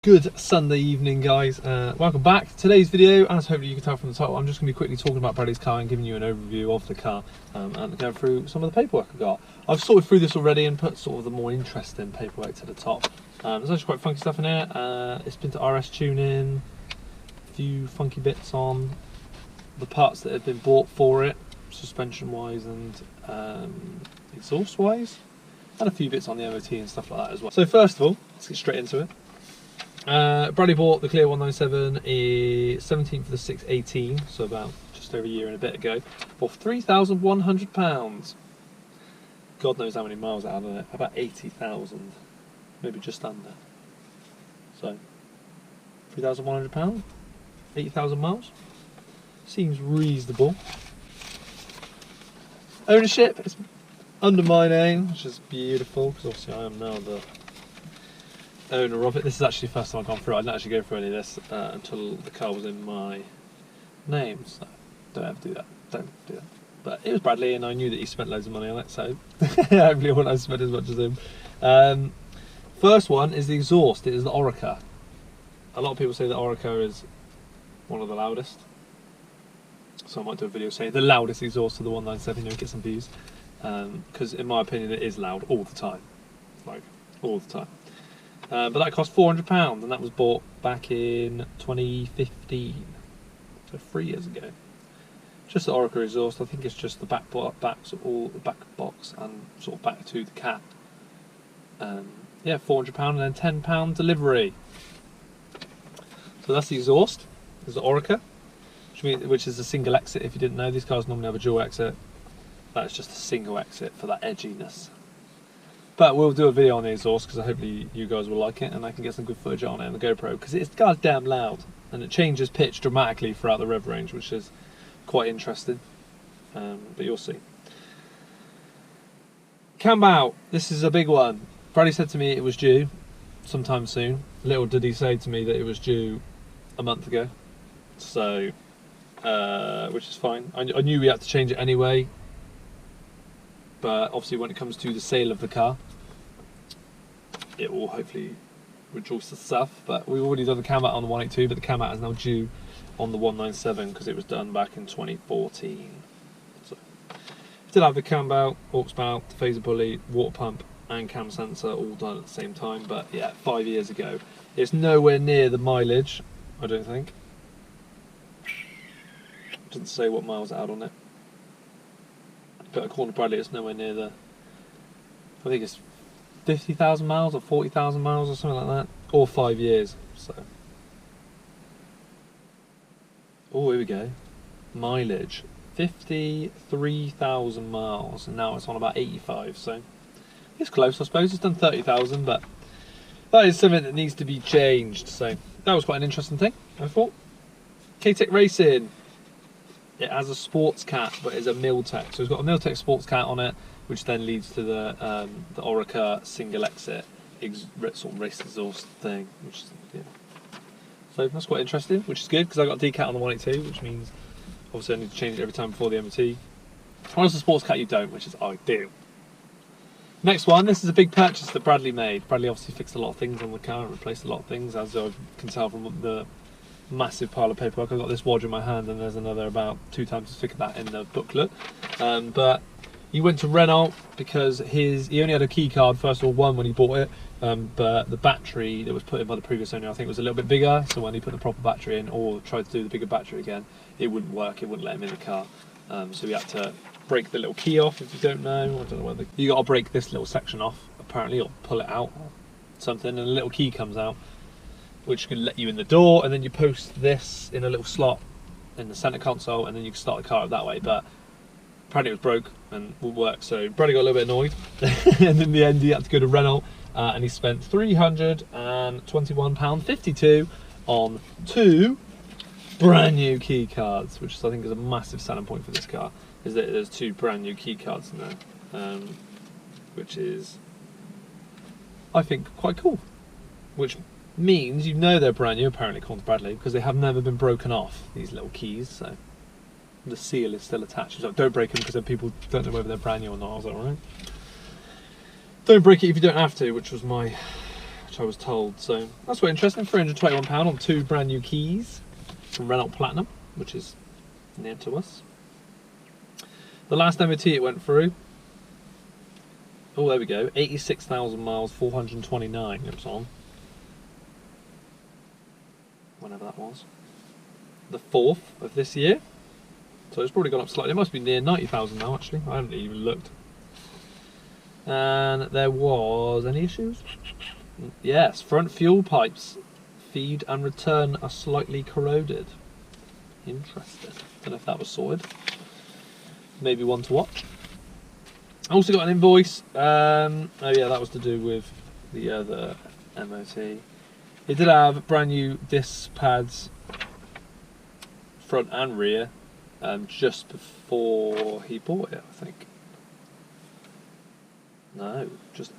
Good Sunday evening, guys. Welcome back. Today's video, as hopefully you can tell from the title, I'm just going to be quickly talking about Bradley's car and giving you an overview of the car and going through some of the paperwork I've got. I've sorted through this already and put sort of the more interesting paperwork to the top. There's actually quite funky stuff in here. It's been to RS tuning, a few funky bits on the parts that have been bought for it, suspension wise and exhaust wise, and a few bits on the MOT and stuff like that as well. So first of all, let's get straight into it. Bradley bought the Clio 197 17th of the 6th 18, so about just over a year and a bit ago, for £3,100. God knows how many miles out of it, about 80,000, maybe just under. So £3,100, 80,000 miles, seems reasonable. Ownership is under my name, which is beautiful because obviously I am now the owner of it. This is actually the first time I've gone through it. I didn't actually go through any of this until the car was in my name, so don't ever do that, don't do that. But it was Bradley and I knew that he spent loads of money on it, so hopefully I won't have spent as much as him. First one is the exhaust. It is the Orica. A lot of people say that Orica is one of the loudest, so I might do a video saying the loudest exhaust of the 197, you know, get some views, because in my opinion it is loud all the time, like all the time. But that cost £400 and that was bought back in 2015, so 3 years ago. Just the Orica exhaust. I think it's just the back box and sort of back to the cat. Yeah, £400 and then £10 delivery. So that's the exhaust. There's the Orica, which is a single exit. If you didn't know, these cars normally have a dual exit. That's just a single exit for that edginess. But we'll do a video on the exhaust because hopefully you guys will like it and I can get some good footage on it on the GoPro because it's goddamn loud and it changes pitch dramatically throughout the rev range, which is quite interesting. But you'll see. Cam out. This is a big one. Bradley said to me it was due sometime soon. Little did he say to me that it was due a month ago. So, which is fine. I knew we had to change it anyway. But obviously when it comes to the sale of the car, it will hopefully reduce the stuff. But we've already done the cam out on the 182, but the cam out is now due on the 197 because it was done back in 2014. So still have the cam out, aux spout, phaser pulley, water pump and cam sensor all done at the same time. But yeah, 5 years ago. It's nowhere near the mileage, I don't think. Doesn't say what miles out on it. But according to Bradley, it's nowhere near the, I think it's 50,000 miles or 40,000 miles or something like that, or 5 years. So, oh, here we go. Mileage 53,000 miles, and now it's on about 85. So it's close, I suppose. It's done 30,000, but that is something that needs to be changed. So that was quite an interesting thing, I thought. K-Tech Racing. It has a sports cat, but it's a Meale Tech. So it's got a Meale Tech sports cat on it, which then leads to the Orica single exit sort of race exhaust thing, which is, yeah. So that's quite interesting, which is good because I got a decat on the 182, which means obviously I need to change it every time before the MOT. On the sports cat you don't, which is ideal. Next one, this is a big purchase that Bradley made. Bradley obviously fixed a lot of things on the car and replaced a lot of things, as I can tell from the massive pile of paperwork. I've got this watch in my hand and there's another about 2 times as thick of that in the booklet. But he went to Renault because he only had a key card, first of all, one when he bought it, but the battery that was put in by the previous owner I think was a little bit bigger, so when he put the proper battery in or tried to do the bigger battery again, it wouldn't work, it wouldn't let him in the car. So he had to break the little key off. If you don't know, I don't know whether you got to break this little section off apparently, or pull it out or something, and a little key comes out which can let you in the door, and then you post this in a little slot in the centre console and then you can start the car up that way. But apparently it was broke and wouldn't work, so Bradley got a little bit annoyed and in the end he had to go to Renault and he spent £321.52 on 2 brand new key cards, which I think is a massive selling point for this car, is that there's 2 brand new key cards in there, which is, I think, quite cool, which means you know they're brand new apparently according to Bradley because they have never been broken off, these little keys. So the seal is still attached. So don't break them because then people don't know whether they're brand new or not. I was like, alright, don't break it if you don't have to, which was my which I was told. So that's quite interesting. £321 on 2 brand new keys from Renault Platinum, which is near to us. The last MOT it went through, oh there we go, 86,000 miles, 429 it was on. Whenever that was. The 4th of this year. So it's probably gone up slightly. It must be near 90,000 now actually. I haven't even looked. And there was any issues? Yes, front fuel pipes, feed and return are slightly corroded. Interesting. Don't know if that was sorted. Maybe one to watch. I also got an invoice. Oh yeah, that was to do with the other MOT. It did have brand new disc pads, front and rear, just before he bought it, I think. No, just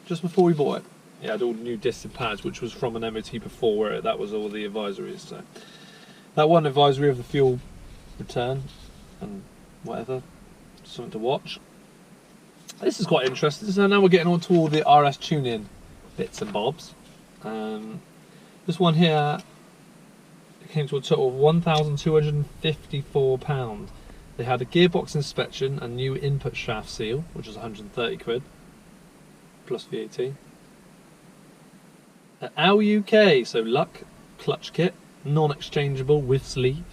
just before we bought it. Yeah, had all new discs and pads, which was from an MOT before, where that was all the advisories. So that one advisory of the fuel return and whatever, something to watch. This is quite interesting. So now we're getting on to all the RS tuning bits and bobs. This one here, it came to a total of £1,254. They had a gearbox inspection and new input shaft seal, which was 130 quid plus VAT. Our UK, so Luck clutch kit, non-exchangeable with sleeve.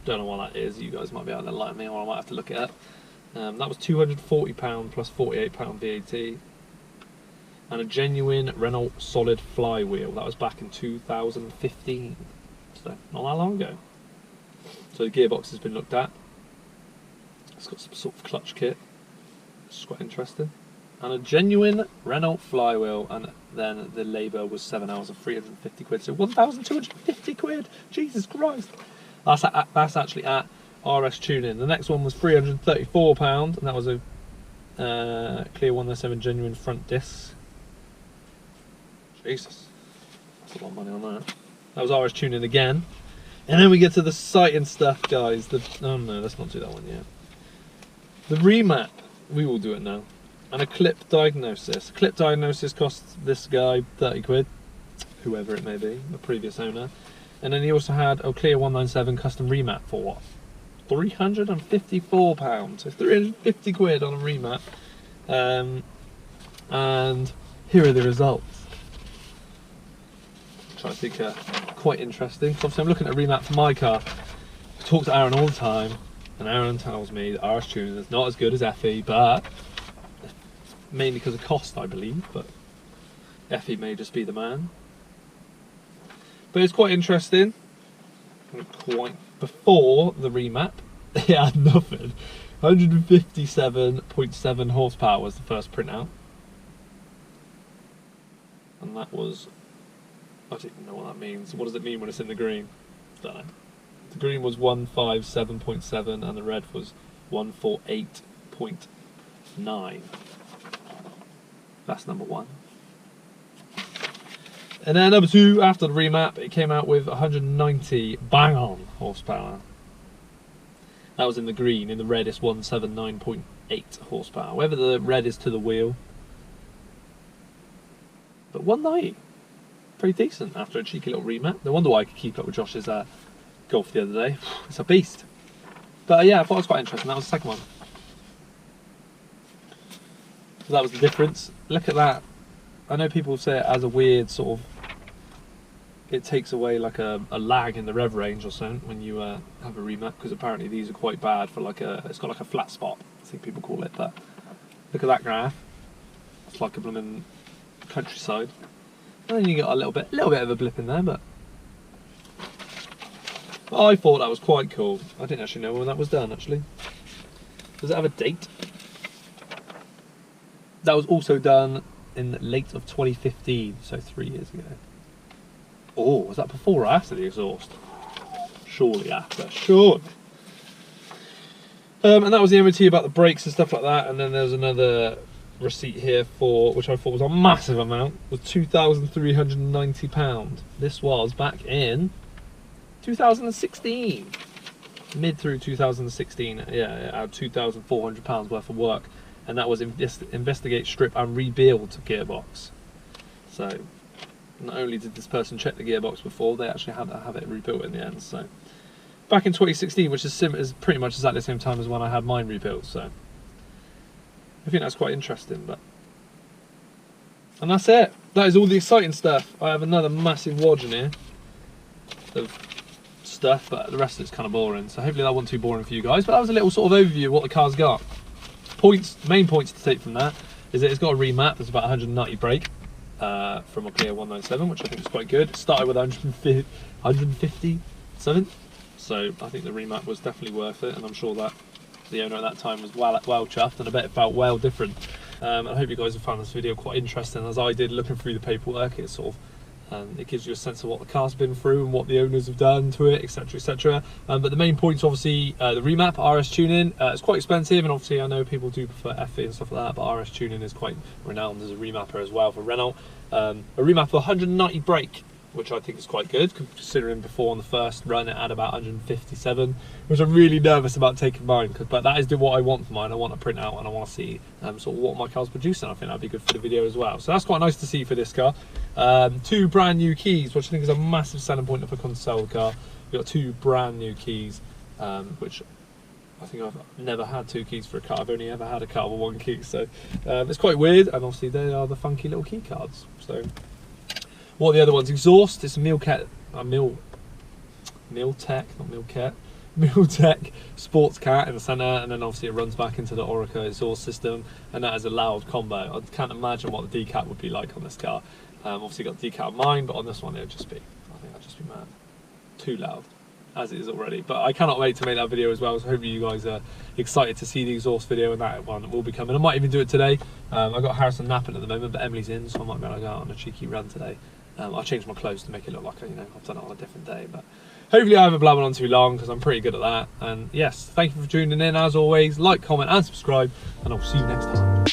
Don't know what that is. You guys might be able to enlighten me, or I might have to look it up. That was £240 plus £48 VAT. And a genuine Renault solid flywheel. That was back in 2015, so not that long ago. So the gearbox has been looked at. It's got some sort of clutch kit, which is quite interesting. And a genuine Renault flywheel, and then the labour was 7 hours of 350 quid, so 1,250 quid! Jesus Christ! That's actually at RS Tuning. The next one was £334, and that was a Clio 197 genuine front disc. Jesus, that's a lot of money on that. That was RS Tuning again. And then we get to the sighting stuff, guys. Oh no, let's not do that one yet. The Remap, we will do it now. And a clip diagnosis. A clip diagnosis costs this guy 30 quid, whoever it may be, the previous owner. And then he also had a Clio 197 custom remap for what? £354. So 350 quid on a remap. And here are the results. Which I think are quite interesting. So obviously I'm looking at a remap for my car. I talk to Aaron all the time, and Aaron tells me that RS Tuning is not as good as FE, but mainly because of cost, I believe, but FE may just be the man. But it's quite interesting. Before the remap, it had nothing. 157.7 horsepower was the first printout. And that was, I don't even know what that means. What does it mean when it's in the green? Don't know. The green was 157.7 and the red was 148.9. That's number one. And then number two, after the remap, it came out with 190 bang on horsepower. That was in the green. In the red, it's 179.8 horsepower. Whether the red is to the wheel. But 190. Pretty decent after a cheeky little remap. No wonder why I could keep up with Josh's Golf the other day. It's a beast. But yeah, I thought it was quite interesting. That was the second one. So that was the difference. Look at that. I know people say it as a weird sort of, it takes away like a lag in the rev range or something when you have a remap, because apparently these are quite bad for like it's got like a flat spot, I think people call it. But look at that graph. It's like a blooming countryside. And then you got a little bit of a blip in there, but I thought that was quite cool. I didn't actually know when that was done, actually. Does it have a date? That was also done in late of 2015, so 3 years ago. Oh, was that before or after the exhaust? Surely after, surely. And that was the MOT about the brakes and stuff like that, and then there's another receipt here for, which I thought was a massive amount, was £2,390. This was back in 2016. Mid through 2016, yeah, it had £2,400 worth of work. And that was investigate, strip and rebuild gearbox. So not only did this person check the gearbox before, they actually had to have it rebuilt in the end. So back in 2016, which is pretty much exactly the same time as when I had mine rebuilt. So I think that's quite interesting. And that's it. That is all the exciting stuff. I have another massive wad in here of stuff, but the rest of it's kind of boring. So hopefully that wasn't too boring for you guys. But that was a little sort of overview of what the car's got. Main points to take from that is that it's got a remap. It's about 190 brake from a Clio 197, which I think is quite good. It started with 157, so I think the remap was definitely worth it, and I'm sure that the owner at that time was well chuffed, and I bet it felt well different. I hope you guys have found this video quite interesting, as I did looking through the paperwork. It's sort of it gives you a sense of what the car's been through and what the owners have done to it, etc, etc. But the main points, obviously, the remap, RS tuning. It's quite expensive, and obviously I know people do prefer FE and stuff like that, but RS tuning is quite renowned as a remapper as well for Renault. A remap of 190 brake, which I think is quite good, considering before on the first run it had about 157, which I'm really nervous about taking mine, but that is what I want for mine. I want a printout and I want to see sort of what my car's producing. I think that'd be good for the video as well. So that's quite nice to see for this car. 2 brand new keys, which I think is a massive selling point of a consold car. We've got 2 brand new keys, which I think I've never had 2 keys for a car. I've only ever had a car with 1 key, so it's quite weird, and obviously they are the funky little key cards. So what are the other ones? Exhaust. It's a Meale Tech sports cat in the centre, and then obviously it runs back into the Orica exhaust system, and that is a loud combo. I can't imagine what the decat would be like on this car. Obviously got decat on mine, but on this one it would just be, I think I'd just be mad. Too loud, as it is already. But I cannot wait to make that video as well, so hopefully you guys are excited to see the exhaust video, and that one will be coming. I might even do it today. I've got Harrison napping at the moment, but Emily's in, so I might be able to go out on a cheeky run today. I'll change my clothes to make it look like, you know, I've done it on a different day, but hopefully I haven't blabbered on too long, because I'm pretty good at that. And yes, thank you for tuning in. As always, like, comment and subscribe, and I'll see you next time.